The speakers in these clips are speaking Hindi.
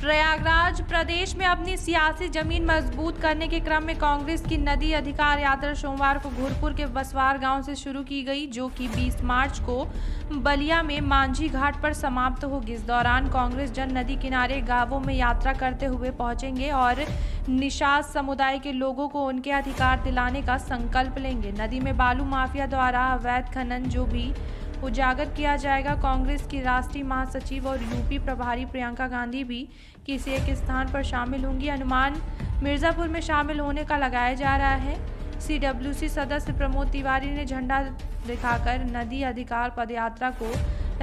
प्रयागराज प्रदेश में अपनी सियासी जमीन मजबूत करने के क्रम में कांग्रेस की नदी अधिकार यात्रा सोमवार को घोरपुर के बसवार गांव से शुरू की गई, जो कि 20 मार्च को बलिया में मांझी घाट पर समाप्त होगी। इस दौरान कांग्रेस जन नदी किनारे गांवों में यात्रा करते हुए पहुंचेंगे और निषाद समुदाय के लोगों को उनके अधिकार दिलाने का संकल्प लेंगे। नदी में बालू माफिया द्वारा अवैध खनन जो भी उजागर किया जाएगा। कांग्रेस की राष्ट्रीय महासचिव और यूपी प्रभारी प्रियंका गांधी भी किसी एक स्थान पर शामिल होंगी। अनुमान मिर्जापुर में शामिल होने का लगाया जा रहा है। CWC सदस्य प्रमोद तिवारी ने झंडा दिखाकर नदी अधिकार पदयात्रा को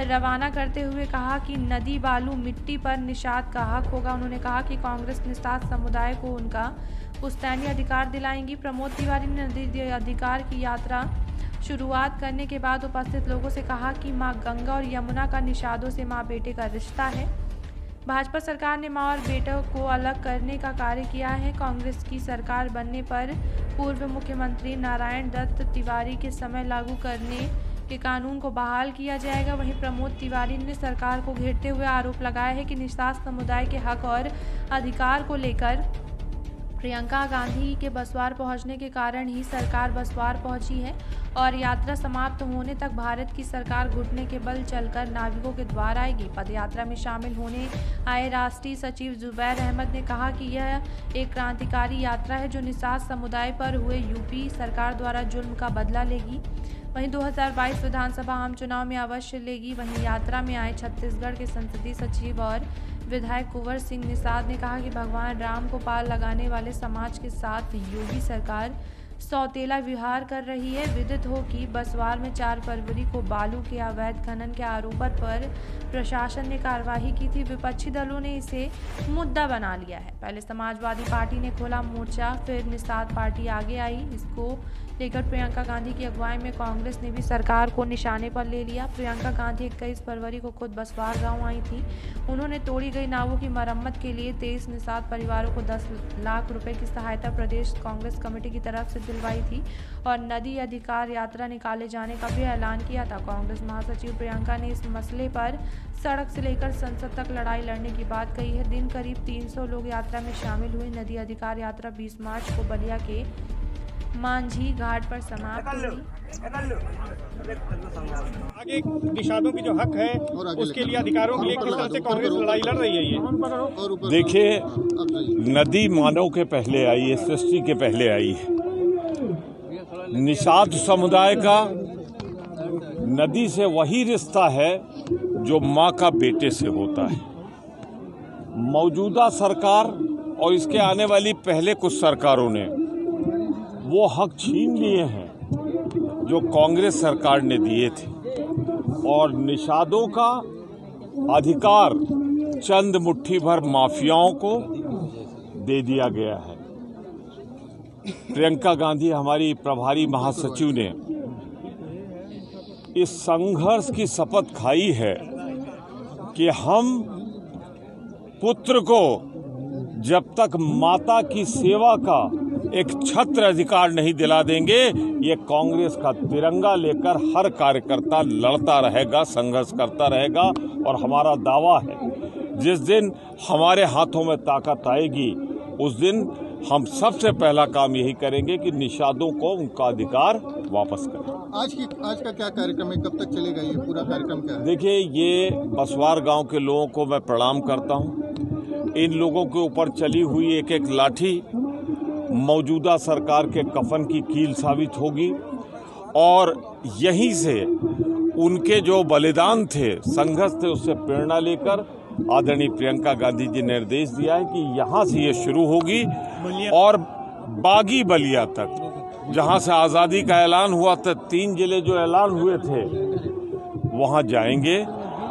रवाना करते हुए कहा कि नदी बालू मिट्टी पर निषाद का हक होगा। उन्होंने कहा कि कांग्रेस निषाद समुदाय को उनका पुश्तैनी अधिकार दिलाएंगी। प्रमोद तिवारी ने नदी अधिकार की यात्रा शुरुआत करने के बाद उपस्थित लोगों से कहा कि मां गंगा और यमुना का निषादों से मां बेटे का रिश्ता है। भाजपा सरकार ने मां और बेटे को अलग करने का कार्य किया है। कांग्रेस की सरकार बनने पर पूर्व मुख्यमंत्री नारायण दत्त तिवारी के समय लागू करने के कानून को बहाल किया जाएगा। वहीं प्रमोद तिवारी ने सरकार को घेरते हुए आरोप लगाया है कि निषाद समुदाय के हक और अधिकार को लेकर प्रियंका गांधी के बसवार पहुंचने के कारण ही सरकार बसवार पहुंची है और यात्रा समाप्त होने तक भारत की सरकार घुटने के बल चलकर नाविकों के द्वार आएगी। पदयात्रा में शामिल होने आए राष्ट्रीय सचिव जुबैर अहमद ने कहा कि यह एक क्रांतिकारी यात्रा है जो निषाद समुदाय पर हुए यूपी सरकार द्वारा जुल्म का बदला लेगी। वहीं 2022 विधानसभा आम चुनाव में अवश्य लेगी। वहीं यात्रा में आए छत्तीसगढ़ के संसदीय सचिव और विधायक कुंवर सिंह निषाद ने कहा कि भगवान राम को पार लगाने वाले समाज के साथ योगी सरकार सौतेला व्यवहार कर रही है। विदित हो कि बसवार में 4 फरवरी को बालू के अवैध खनन के आरोप पर प्रशासन ने कार्रवाई की थी। विपक्षी दलों ने इसे मुद्दा बना लिया है। पहले समाजवादी पार्टी ने खोला मोर्चा, फिर निषाद पार्टी आगे आई। इसको लेकर प्रियंका गांधी की अगुवाई में कांग्रेस ने भी सरकार को निशाने पर ले लिया। प्रियंका गांधी 21 फरवरी को खुद बसवार गांव आई थी। उन्होंने तोड़ी गई नावों की मरम्मत के लिए 23 निषाद परिवारों को 10 लाख रुपए की सहायता प्रदेश कांग्रेस कमेटी की तरफ से दिलवाई थी और नदी अधिकार यात्रा निकाले जाने का भी ऐलान किया था। कांग्रेस महासचिव प्रियंका ने इस मसले पर सड़क से लेकर संसद तक लड़ाई लड़ने की बात कही है। दिन करीब 300 लोग यात्रा में शामिल हुए। नदी अधिकार यात्रा 20 मार्च को बलिया के मांझी घाट पर समाप्त हुई। आगे निषादों की जो हक है उसके लिए अधिकारों के लिए किस तरह से कांग्रेस लड़ाई लड़ रही है ये? देखिए, नदी मानव के पहले आई है, सृष्टि के पहले आई है। निषाद समुदाय का नदी से वही रिश्ता है जो माँ का बेटे से होता है। मौजूदा सरकार और इसके आने वाली पहले कुछ सरकारों ने वो हक छीन लिए हैं जो कांग्रेस सरकार ने दिए थे और निषादों का अधिकार चंद मुट्ठी भर माफियाओं को दे दिया गया है। प्रियंका गांधी हमारी प्रभारी महासचिव ने इस संघर्ष की शपथ खाई है कि हम पुत्र को जब तक माता की सेवा का एक छत्र अधिकार नहीं दिला देंगे, ये कांग्रेस का तिरंगा लेकर हर कार्यकर्ता लड़ता रहेगा, संघर्ष करता रहेगा। और हमारा दावा है जिस दिन हमारे हाथों में ताकत आएगी उस दिन हम सबसे पहला काम यही करेंगे कि निषादों को उनका अधिकार वापस करें। आज का क्या कार्यक्रम है, कब तक चलेगा ये पूरा कार्यक्रम क्या है? देखिए, ये बसवार गांव के लोगों को मैं प्रणाम करता हूं। इन लोगों के ऊपर चली हुई एक एक लाठी मौजूदा सरकार के कफन की कील साबित होगी और यहीं से उनके जो बलिदान थे, संघर्ष थे, उससे प्रेरणा लेकर आदरणीय प्रियंका गांधी जी ने निर्देश दिया है कि यहाँ से ये शुरू होगी और बागी बलिया तक, जहाँ से आज़ादी का ऐलान हुआ था, 3 जिले जो ऐलान हुए थे वहाँ जाएंगे।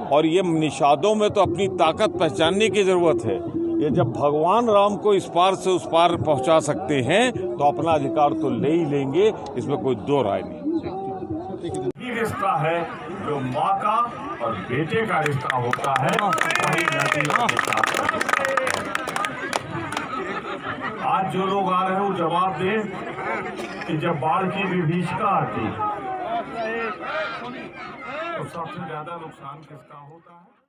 और ये निषादों में तो अपनी ताकत पहचानने की जरूरत है। ये जब भगवान राम को इस पार से उस पार पहुंचा सकते हैं तो अपना अधिकार तो ले ही लेंगे, इसमें कोई दो राय नहीं। ये रिश्ता है जो माँ का और बेटे का रिश्ता होता है, वही नदी का रिश्ता। आज जो लोग आ रहे हैं वो जवाब दें कि जब बाढ़ की विभीषिका आती तो सबसे ज्यादा नुकसान किसका होता है?